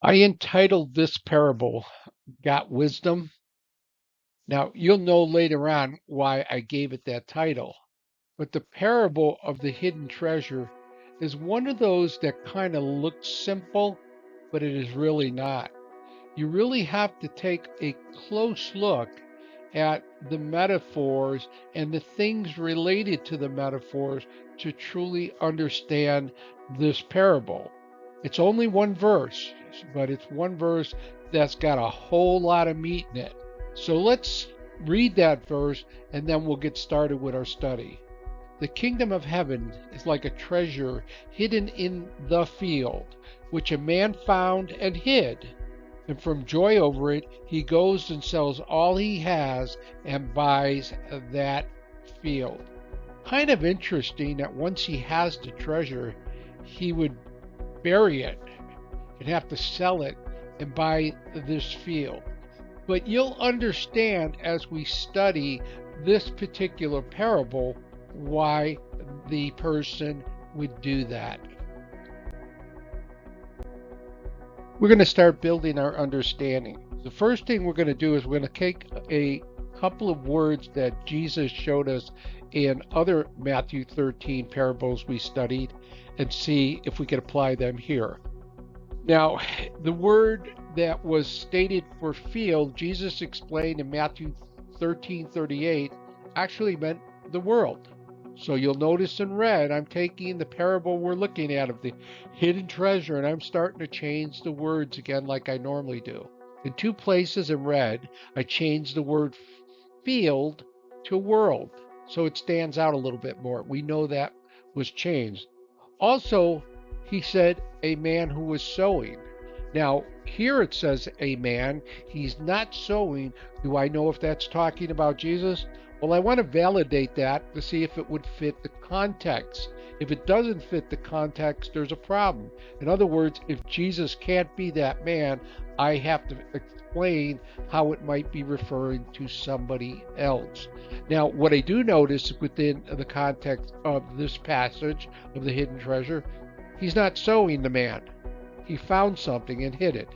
I entitled this parable, Got Wisdom? Now, you'll know later on why I gave it that title. But the parable of the hidden treasure is one of those that kind of looks simple, but it is really not. You really have to take a close look at the metaphors and the things related to the metaphors to truly understand this parable. It's only one verse, but it's one verse that's got a whole lot of meat in it. So let's read that verse and then we'll get started with our study. The kingdom of heaven is like a treasure hidden in the field, which a man found and hid. And from joy over it, he goes and sells all he has and buys that field. Kind of interesting that once he has the treasure, he would bury it and have to sell it and buy this field. But you'll understand as we study this particular parable why the person would do that. We're going to start building our understanding. The first thing we're going to do is we're going to take a couple of words that Jesus showed us in other Matthew 13 parables we studied and see if we can apply them here. Now, the word that was stated for field, Jesus explained in Matthew 13:38, actually meant the world. So you'll notice in red, I'm taking the parable we're looking at of the hidden treasure, and I'm starting to change the words again like I normally do. In two places in red, I changed the word field to world, so it stands out a little bit more. We know that was changed. Also, he said a man who was sowing. Now, here it says a man. He's not sowing. Do I know if that's talking about Jesus? Well, I want to validate that to see if it would fit the context. If it doesn't fit the context, there's a problem. In other words, if Jesus can't be that man, I have to explain how it might be referring to somebody else. Now, what I do notice within the context of this passage of the hidden treasure, he's not sowing the man. He found something and hid it.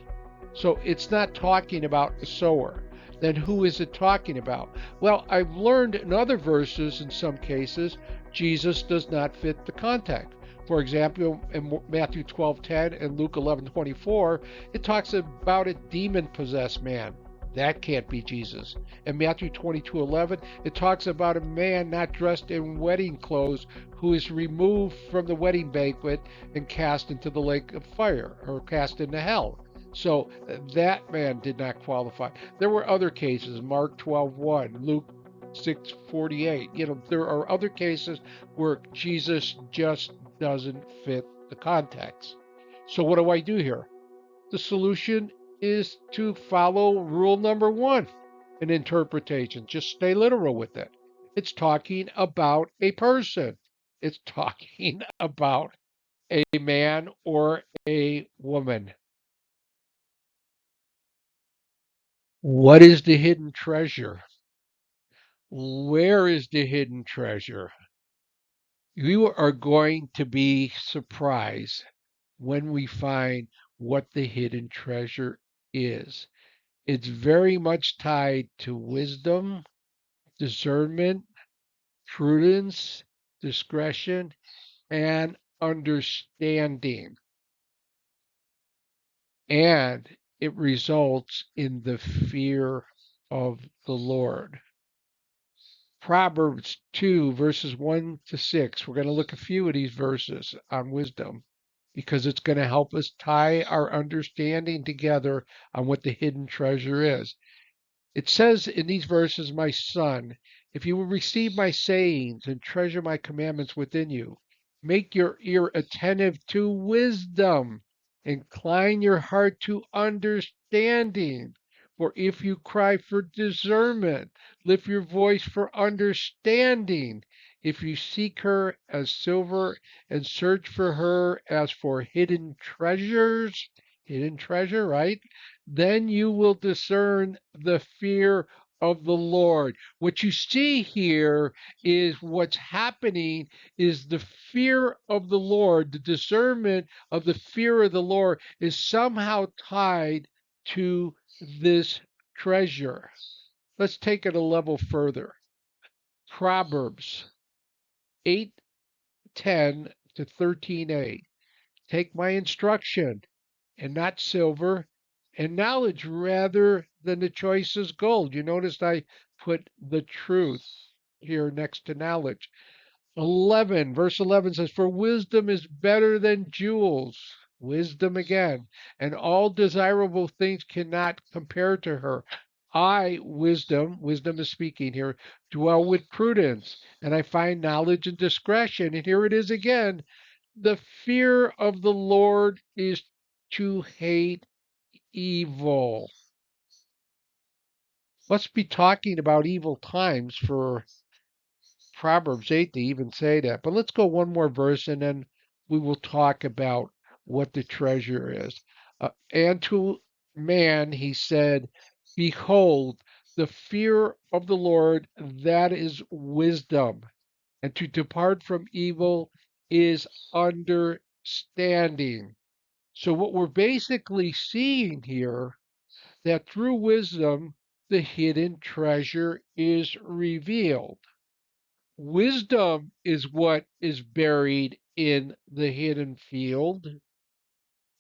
So it's not talking about a sower. Then who is it talking about? Well, I've learned in other verses, in some cases, Jesus does not fit the context. For example, in Matthew 12:10 and Luke 11:24, it talks about a demon-possessed man. That can't be Jesus. In Matthew 22:11, it talks about a man not dressed in wedding clothes who is removed from the wedding banquet and cast into the lake of fire or cast into hell. So that man did not qualify. There were other cases, Mark 12:1, Luke 6:48. There are other cases where Jesus just doesn't fit the context. So what do I do here? The solution is to follow rule number one in interpretation. Just stay literal with it. It's talking about a person. It's talking about a man or a woman. What is the hidden treasure? Where is the hidden treasure? You are going to be surprised when we find what the hidden treasure is. It's very much tied to wisdom, discernment, prudence, discretion, and understanding. And it results in the fear of the Lord. Proverbs 2, verses 1 to 6. We're going to look at a few of these verses on wisdom because it's going to help us tie our understanding together on what the hidden treasure is. It says in these verses, my son, if you will receive my sayings and treasure my commandments within you, make your ear attentive to wisdom, incline your heart to understanding. For if you cry for discernment, lift your voice for understanding. If you seek her as silver and search for her as for hidden treasures, hidden treasure, right? Then you will discern the fear of the Lord. What you see here is what's happening is the fear of the Lord, the discernment of the fear of the Lord is somehow tied to this treasure. Let's take it a level further. Proverbs 8:10 to 13a. Take my instruction and not silver, and knowledge rather than the choicest gold. You noticed I put the truth here next to knowledge. 11, verse 11 says, for wisdom is better than jewels. Wisdom again. And all desirable things cannot compare to her. I, wisdom is speaking here, dwell with prudence, and I find knowledge and discretion. And here it is again. The fear of the Lord is to hate evil. Let's be talking about evil times for Proverbs 8 to even say that. But let's go one more verse and then we will talk about what the treasure is. And to man he said, behold, the fear of the Lord, that is wisdom, and to depart from evil is understanding. So what we're basically seeing here, that through wisdom, the hidden treasure is revealed. Wisdom is what is buried in the hidden field,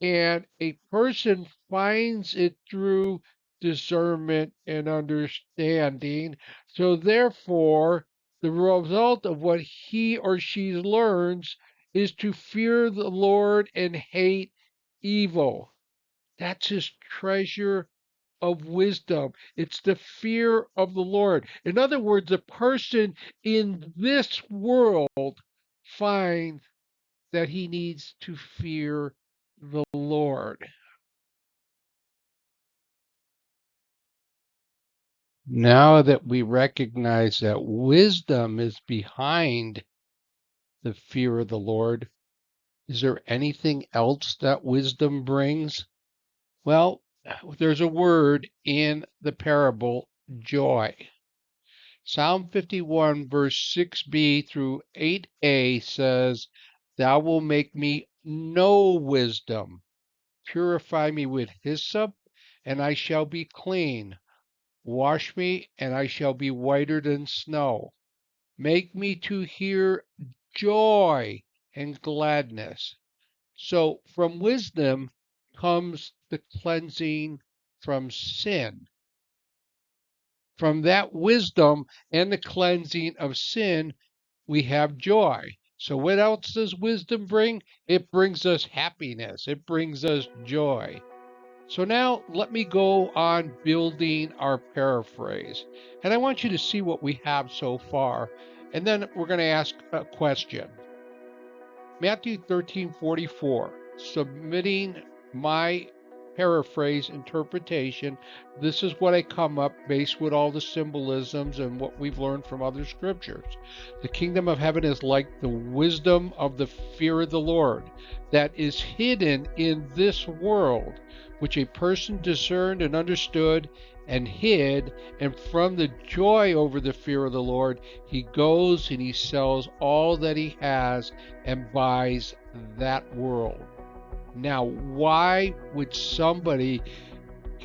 and a person finds it through discernment and understanding. So, therefore, the result of what he or she learns is to fear the Lord and hate evil. That's his treasure of wisdom. It's the fear of the Lord. In other words, a person in this world finds that he needs to fear the Lord. Now that we recognize that wisdom is behind the fear of the Lord, is there anything else that wisdom brings? Well, there's a word in the parable, joy. Psalm 51, verse 6b through 8a says, thou wilt make me know wisdom. Purify me with hyssop, and I shall be clean. Wash me, and I shall be whiter than snow. Make me to hear joy and gladness. So from wisdom comes the cleansing from sin. From that wisdom and the cleansing of sin, we have joy. So what else does wisdom bring? It brings us happiness. It brings us joy. So now let me go on building our paraphrase. And I want you to see what we have so far. And then we're going to ask a question. Matthew 13:44, submitting my paraphrase interpretation. This is what I come up based with all the symbolisms and what we've learned from other scriptures. The kingdom of heaven is like the wisdom of the fear of the Lord that is hidden in this world, which a person discerned and understood and hid, and from the joy over the fear of the Lord, he goes and he sells all that he has and buys that world. Now, why would somebody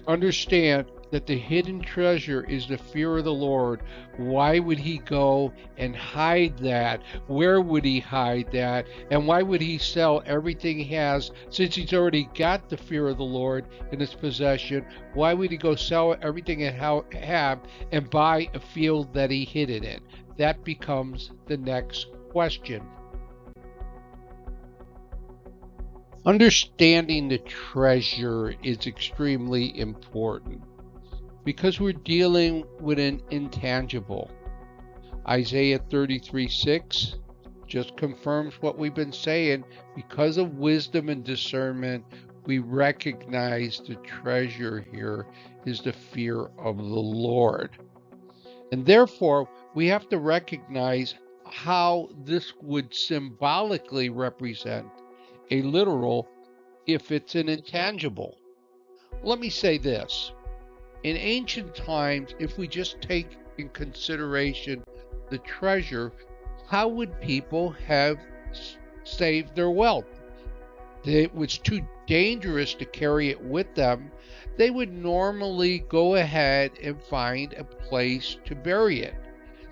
understand that the hidden treasure is the fear of the Lord? Why would he go and hide that? Where would he hide that? And why would he sell everything he has since he's already got the fear of the Lord in his possession? Why would he go sell everything he have and buy a field that he hid it in? That becomes the next question. Understanding the treasure is extremely important because we're dealing with an intangible. Isaiah 33:6 just confirms what we've been saying. Because of wisdom and discernment, we recognize the treasure here is the fear of the Lord. And therefore, we have to recognize how this would symbolically represent a literal if it's an intangible. Let me say this. In ancient times, if we just take in consideration the treasure, how would people have saved their wealth? It was too dangerous to carry it with them. They would normally go ahead and find a place to bury it.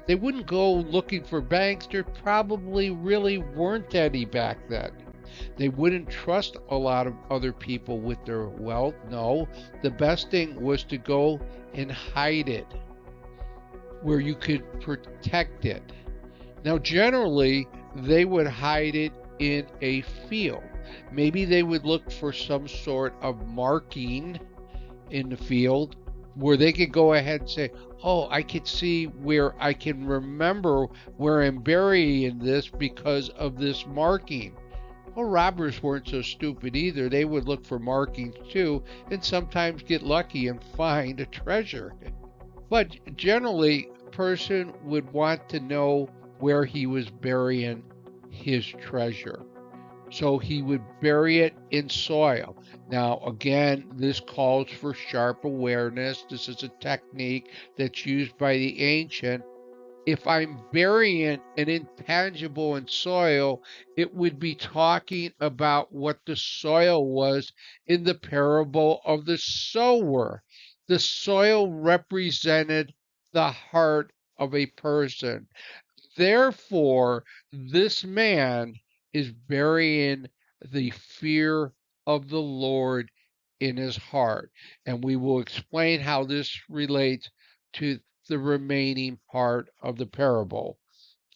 They wouldn't go looking for banks. There probably really weren't any back then. They wouldn't trust a lot of other people with their wealth. No, the best thing was to go and hide it where you could protect it. Now, generally, they would hide it in a field. Maybe they would look for some sort of marking in the field where they could go ahead and say, oh, I could see where I can remember where I'm burying this because of this marking. Well, robbers weren't so stupid either. They would look for markings too and sometimes get lucky and find a treasure. But generally, a person would want to know where he was burying his treasure. So he would bury it in soil. Now, again, this calls for sharp awareness. This is a technique that's used by the ancient. If I'm burying an intangible in soil, it would be talking about what the soil was in the parable of the sower. The soil represented the heart of a person. Therefore, this man is burying the fear of the Lord in his heart. And we will explain how this relates to the remaining part of the parable.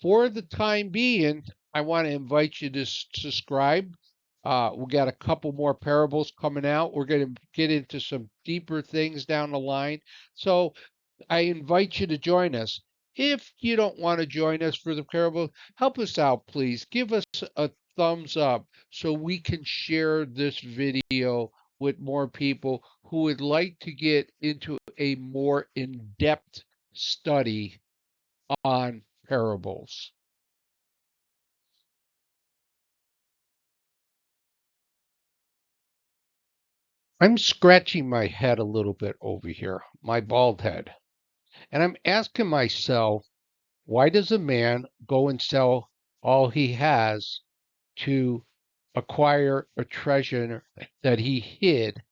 For the time being, I want to invite you to subscribe. We got a couple more parables coming out. We're going to get into some deeper things down the line. So I invite you to join us. If you don't want to join us for the parable, help us out, please. Give us a thumbs up so we can share this video with more people who would like to get into a more in-depth study on parables. I'm scratching my head a little bit over here, my bald head, and I'm asking myself, why does a man go and sell all he has to acquire a treasure that he hid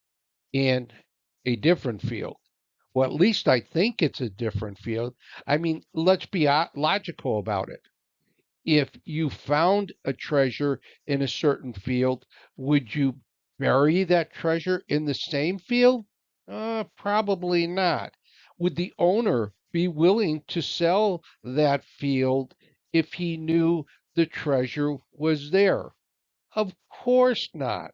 in a different field? Well, at least I think it's a different field. I mean, let's be logical about it. If you found a treasure in a certain field, would you bury that treasure in the same field? Probably not. Would the owner be willing to sell that field if he knew the treasure was there? Of course not.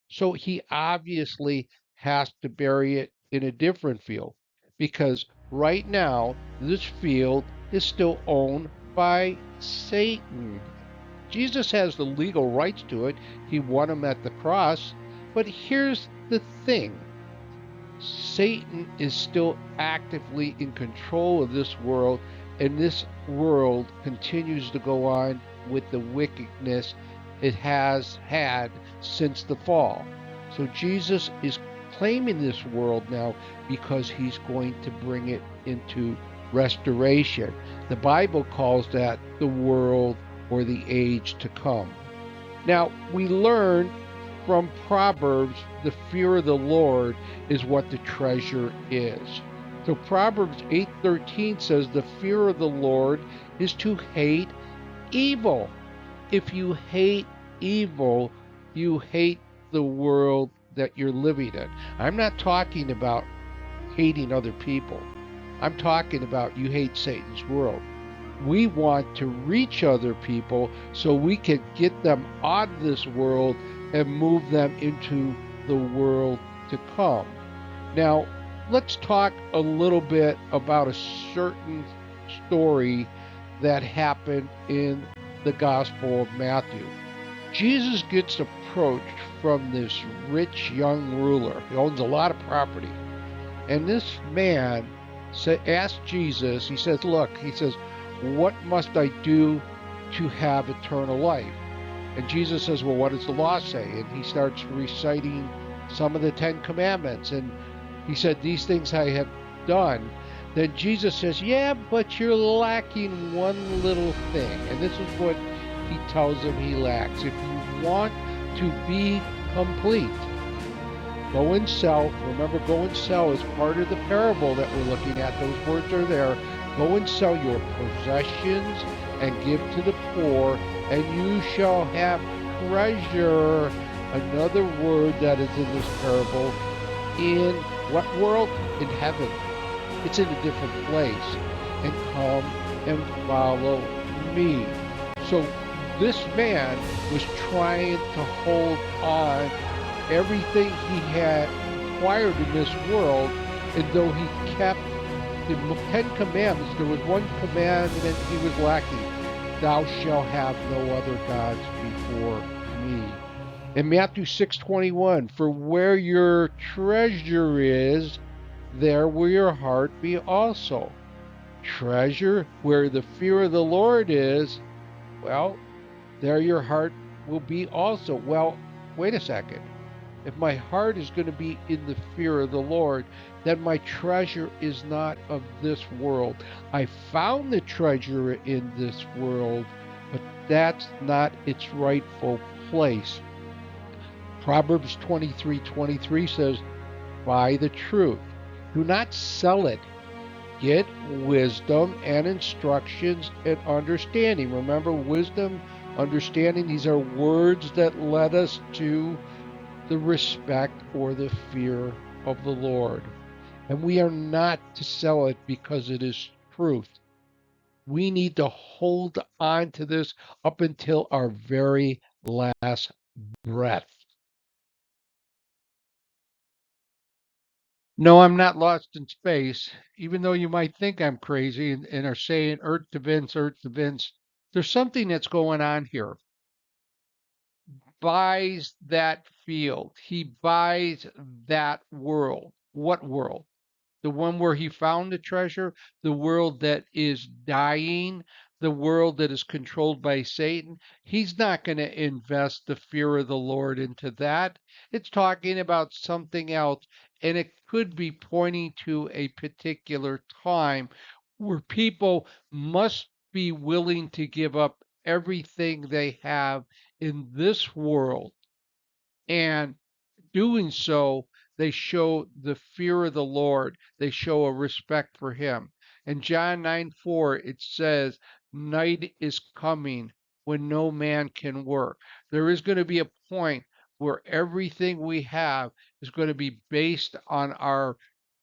So he obviously has to bury it in a different field because right now this field is still owned by Satan. Jesus has the legal rights to it. He won them at the cross. But here's the thing. Satan is still actively in control of this world, and this world continues to go on with the wickedness it has had since the fall. So Jesus is claiming this world now because he's going to bring it into restoration. The Bible calls that the world or the age to come. Now, we learn from Proverbs, the fear of the Lord is what the treasure is. So Proverbs 8:13 says the fear of the Lord is to hate evil. If you hate evil, you hate the world that you're living in. I'm not talking about hating other people. I'm talking about you hate Satan's world. We want to reach other people so we can get them out of this world and move them into the world to come. Now, let's talk a little bit about a certain story that happened in the Gospel of Matthew. Jesus gets approached from this rich young ruler. He owns a lot of property. And this man asks Jesus, he says, what must I do to have eternal life? And Jesus says, well, what does the law say? And he starts reciting some of the 10 Commandments. And He said, these things I have done. Then Jesus says, yeah, but you're lacking one little thing. And this is what he tells him he lacks. If you want to be complete, go and sell. Remember, go and sell is part of the parable that we're looking at. Those words are there. Go and sell your possessions and give to the poor, and you shall have treasure. Another word that is in this parable. In what world? In heaven. It's in a different place. And come and follow me. So this man was trying to hold on everything he had acquired in this world, and though he kept the Ten Commandments, there was one commandment he was lacking. Thou shalt have no other gods before me. In Matthew 6:21, for where your treasure is, there will your heart be also. Treasure, where the fear of the Lord is, well, there your heart will be also. Well, wait a second. If my heart is going to be in the fear of the Lord, then my treasure is not of this world. I found the treasure in this world, but that's not its rightful place. Proverbs 23:23 says, buy the truth. Do not sell it. Get wisdom and instructions and understanding. Remember, wisdom, understanding, these are words that led us to the respect or the fear of the Lord. And we are not to sell it because it is truth. We need to hold on to this up until our very last breath. No, I'm not lost in space, even though you might think I'm crazy and are saying Earth to Vince, Earth to Vince. There's something that's going on here. Buys that field. He buys that world. What world? The one where he found the treasure, the world that is dying, the world that is controlled by Satan. He's not going to invest the fear of the Lord into that. It's talking about something else, and it could be pointing to a particular time where people must be willing to give up everything they have in this world, and doing so, they show the fear of the Lord. They show a respect for him. In John 9:4, it says, night is coming when no man can work. There is going to be a point where everything we have is going to be based on our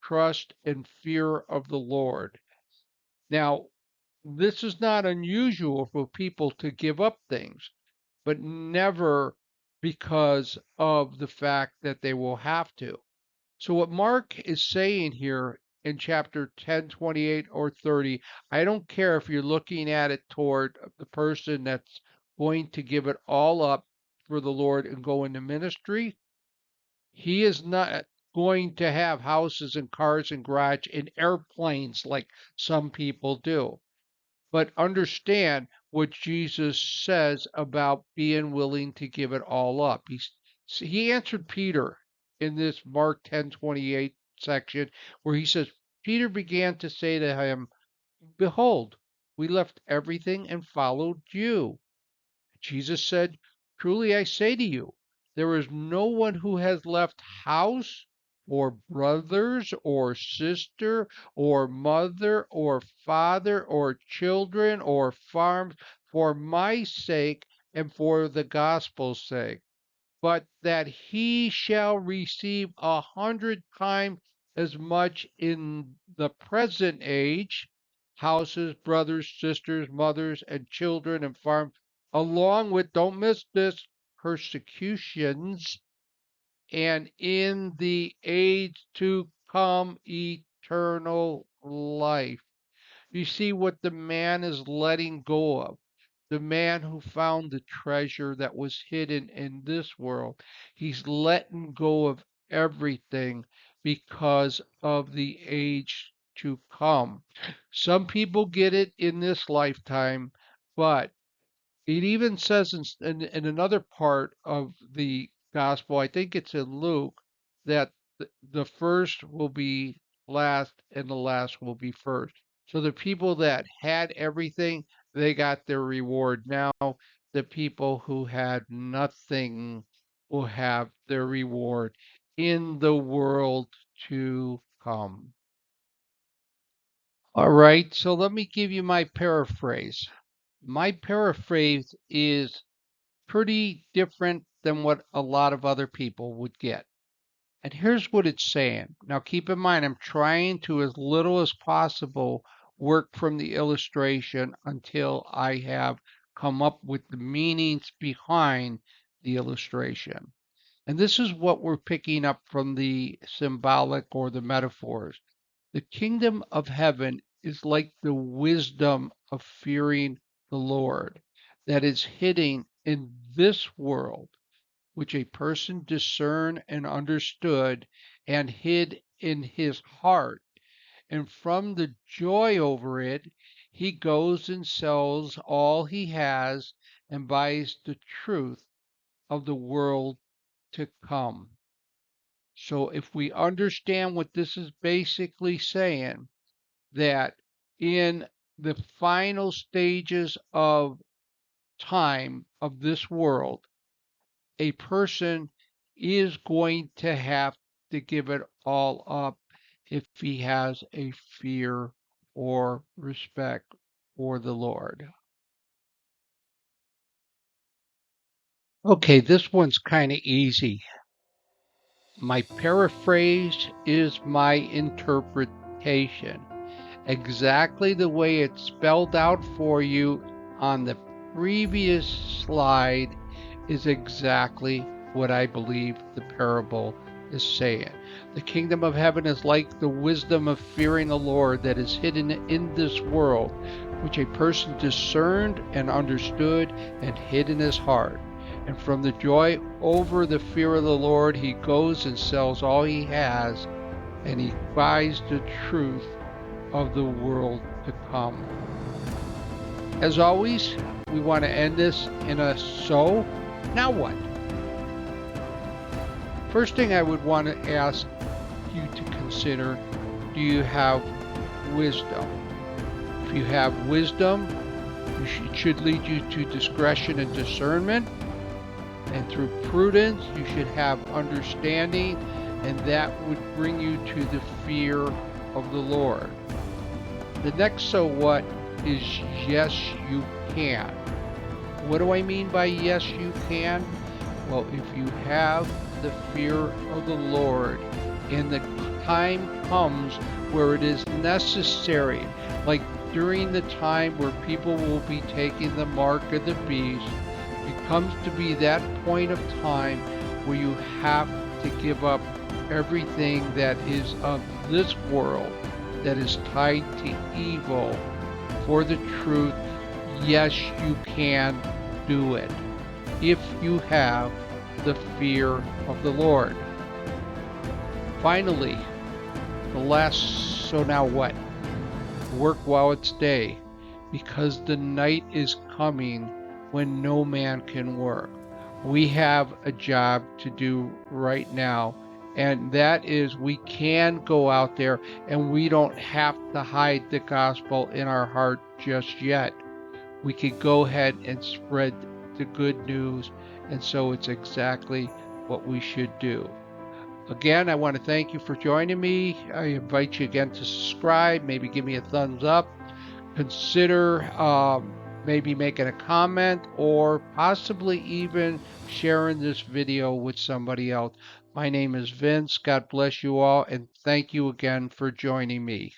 trust and fear of the Lord. Now, this is not unusual for people to give up things, but never because of the fact that they will have to. So what Mark is saying here in chapter 10, 28, or 30, I don't care if you're looking at it toward the person that's going to give it all up for the Lord and go into ministry. He is not going to have houses and cars and garage and airplanes like some people do. But understand what Jesus says about being willing to give it all up. He answered Peter in this Mark 10:28 section where he says, Peter began to say to him, behold, we left everything and followed you. Jesus said, truly I say to you, there is no one who has left house or brothers or sister or mother or father or children or farms for my sake and for the gospel's sake, but that he shall receive 100 times as much in the present age, houses, brothers, sisters, mothers, and children, and farms, along with, don't miss this, persecutions, and in the age to come, eternal life. You see what the man is letting go of. The man who found the treasure that was hidden in this world. He's letting go of everything because of the age to come. Some people get it in this lifetime, but it even says in another part of the gospel, I think it's in Luke, that the first will be last and the last will be first. So the people that had everything, they got their reward. Now, the people who had nothing will have their reward in the world to come. All right, so let me give you my paraphrase. My paraphrase is pretty different than what a lot of other people would get. And here's what it's saying. Now, keep in mind, I'm trying to, as little as possible, work from the illustration until I have come up with the meanings behind the illustration. And this is what we're picking up from the symbolic or the metaphors. The kingdom of heaven is like the wisdom of fearing the Lord that is hidden in this world, which a person discerned and understood and hid in his heart. And from the joy over it, he goes and sells all he has and buys the truth of the world to come. So if we understand what this is basically saying, that in the final stages of time of this world, a person is going to have to give it all up if he has a fear or respect for the Lord. Okay, this one's kind of easy. My paraphrase is my interpretation. Exactly the way it's spelled out for you on the previous slide is exactly what I believe the parable is saying. The kingdom of heaven is like the wisdom of fearing the Lord that is hidden in this world, which a person discerned and understood and hid in his heart. And from the joy over the fear of the Lord, he goes and sells all he has, and he buys the truth of the world to come. As always, we want to end this in a so, now what? First thing I would want to ask you to consider, do you have wisdom? If you have wisdom, it should lead you to discretion and discernment. And through prudence, you should have understanding, and that would bring you to the fear of the Lord. The next so what is yes, you can. What do I mean by yes, you can? Well, if you have the fear of the Lord and the time comes where it is necessary, like during the time where people will be taking the mark of the beast, it comes to be that point of time where you have to give up everything that is of this world that is tied to evil for the truth. Yes, you can do it if you have the fear of the Lord. Finally, the last so now what? Work while it's day, because the night is coming when no man can work. We have a job to do right now, and that is we can go out there and we don't have to hide the gospel in our heart just yet. We could go ahead and spread the good news, and so it's exactly what we should do. Again, I want to thank you for joining me. I invite you again to subscribe, maybe give me a thumbs up. Consider maybe making a comment or possibly even sharing this video with somebody else. My name is Vince. God bless you all, and thank you again for joining me.